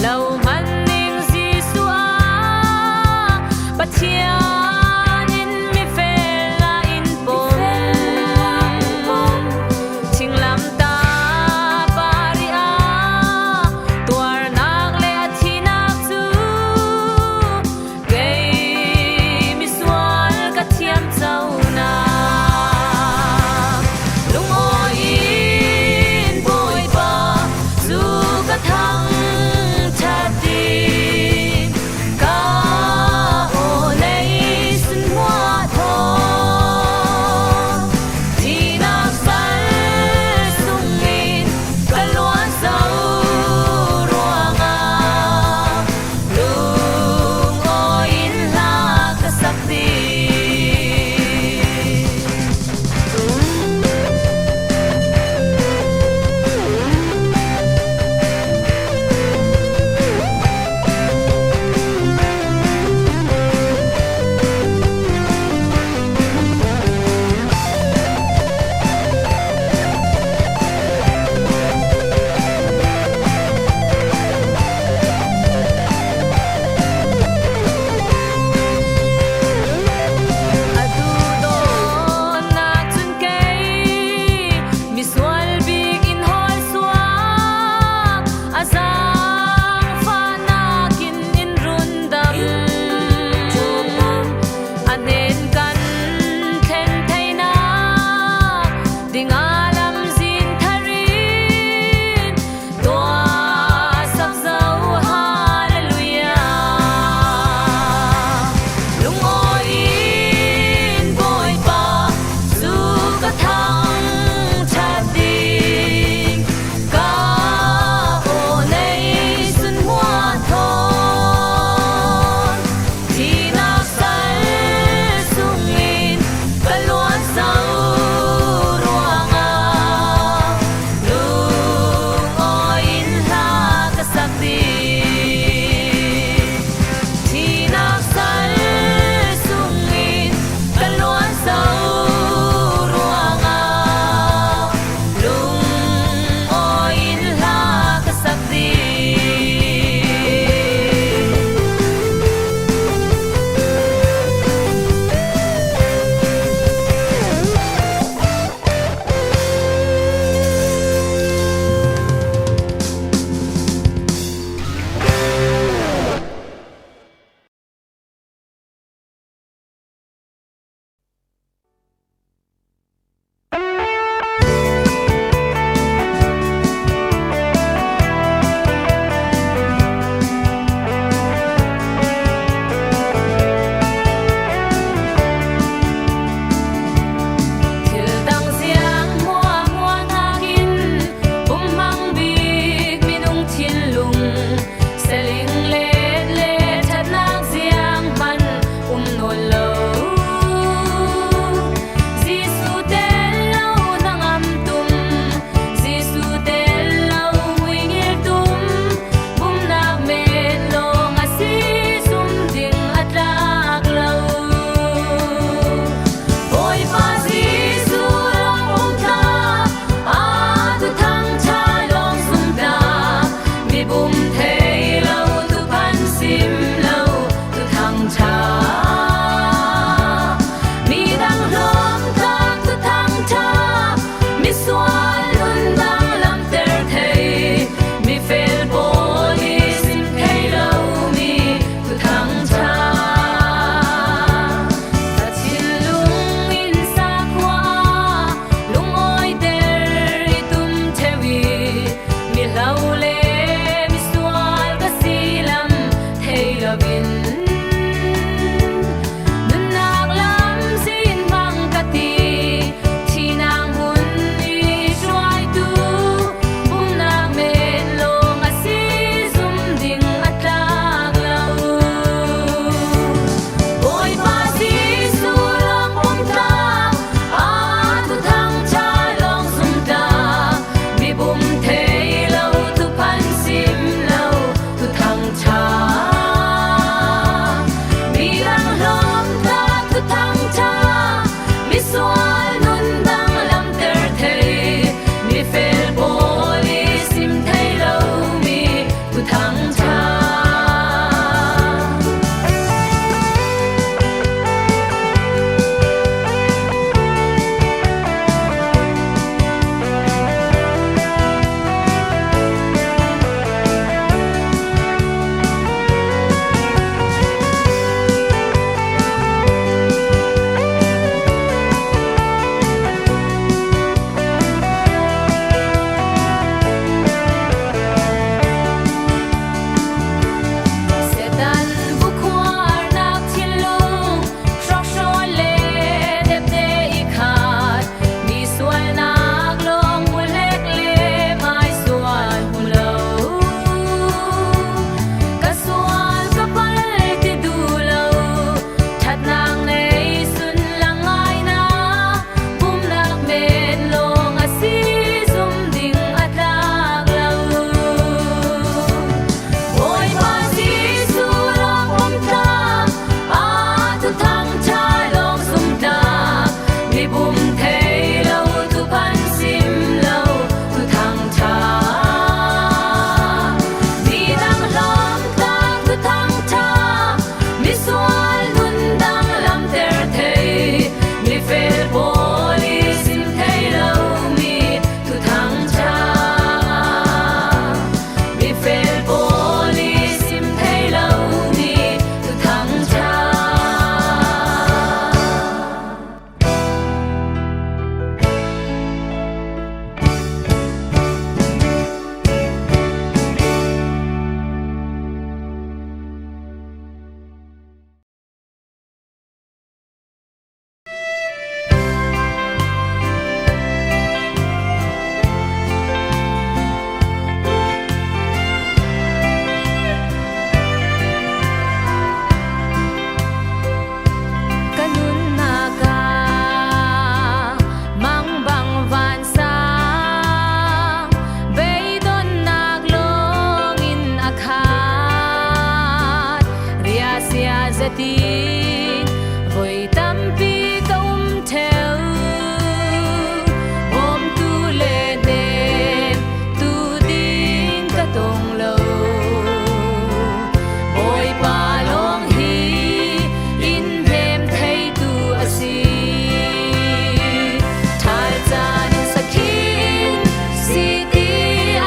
lâu man ning Giêsu Patia in mi fe la in bom ching lam ta paria tuar nak le thi nak chu gay mi swal ka thiam chau na lung oi in boi pa zu ka thang chat din ka o nei sun hoa tho di na sal sung in ka luan sau ruanga lung oi in la ka sak din adu do na chun kei mi swal big in hoi suak azang fa na kin in run dam anen kan then thai na ding alam zin tharin tua sap zau hallelujah lung oi in boi pa zu ka thang chat ding ka o nei sun hoa thon thi nak sal sung in ka luan sau ruanga lung oi in la ka sak din thi nak sal sung in ka luan sau ruanga lung oi in la ka sak din thil dang siang mua mua nakin bum mang big minung thin lung seling le le that nang siang man no lo Giêsu tel lo nang am tum Giêsu tel lo wing il tum bum nak men lo nga si sum ding at lak lo Oi pa Giêsu long om tha a tu thang cha long sum da mi bum thei tin voi tam pi ka theo bom tu le đêm tu ding ka tong lo oi pa long hi in hem thei tu asi thai cha ni sakhin si ti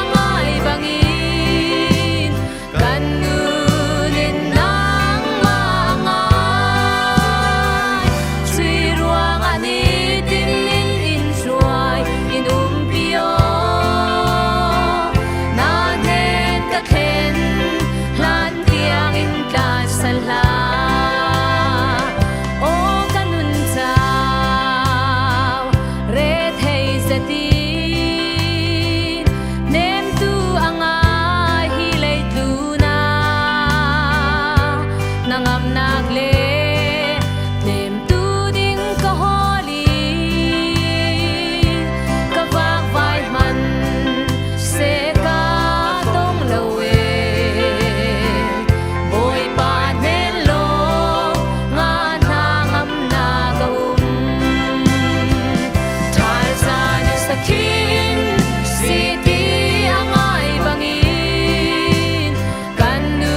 angai bangin kan nu nin nang ma ngai chui ruang ani tin nin in suai in pio na den ka khen lan tiang in ka sala o kanun chao re thei zati nem tu angai hi lei tu na nangam nak le nem tu ding ka holi ka vak vai man se ka tong lo e boy pa nen lo nga nangam na ka thai sa ni sakhin si ti angai bangin kan nu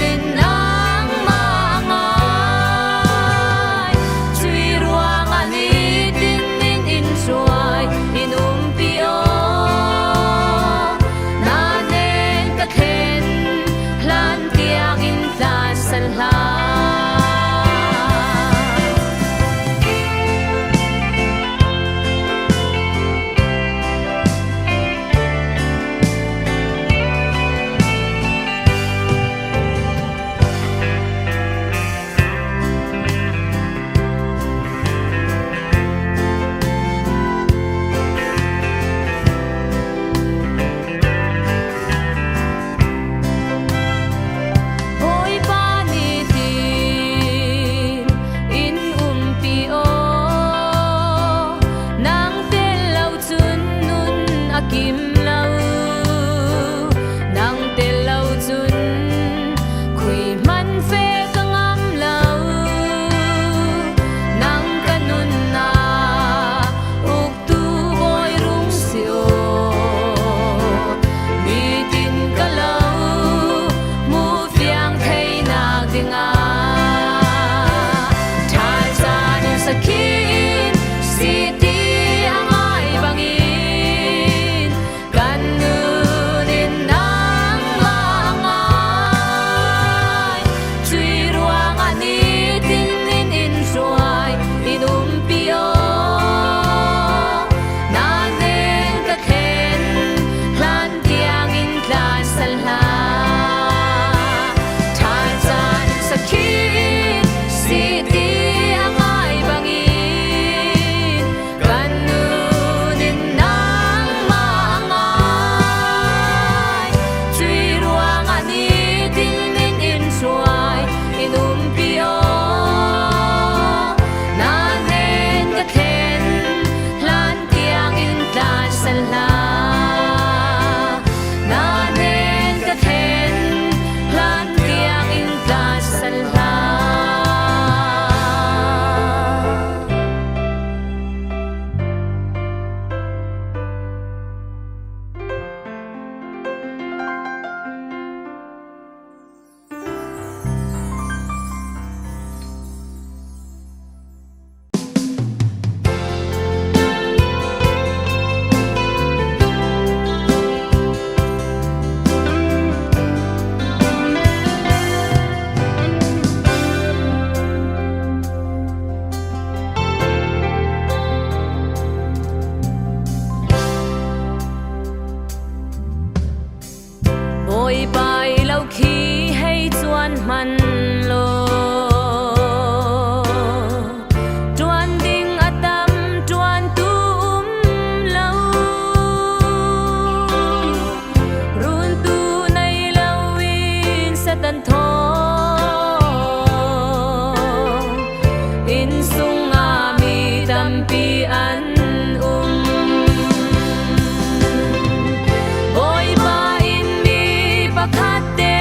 rin nang ma ngai chui ruang ani tin nin in suai in pio na nen ka khen lan tiang in ta sala boy pa ni tin in pio nang tel lau chun nun akim lau nang tel lau chun khui man fe ka ngam lau nang kanun na uk tu boy rung sio mi tin ka lau mu fiang thei na dinga thai sa ni sakhin si ti angai bangin kan nu nin nang ma ngai chui ruang ani tin nin in suai in pio na nen ka khen lan tiang in tla sala thai cha ni sakhin si ti angai bangin kan nu nin nang ma ngai chui ruang ani tin nin in suai in pio na nen ka khen lan tiang in tla sala na nen ka khen lan tiang in tla sala ôi bài lâu khi hay chuan man lo chuan ding atam chuan tum lâu run tu nay lâu in sa tan tho in sung a mi tam pi an ôi ba in mi pakhat te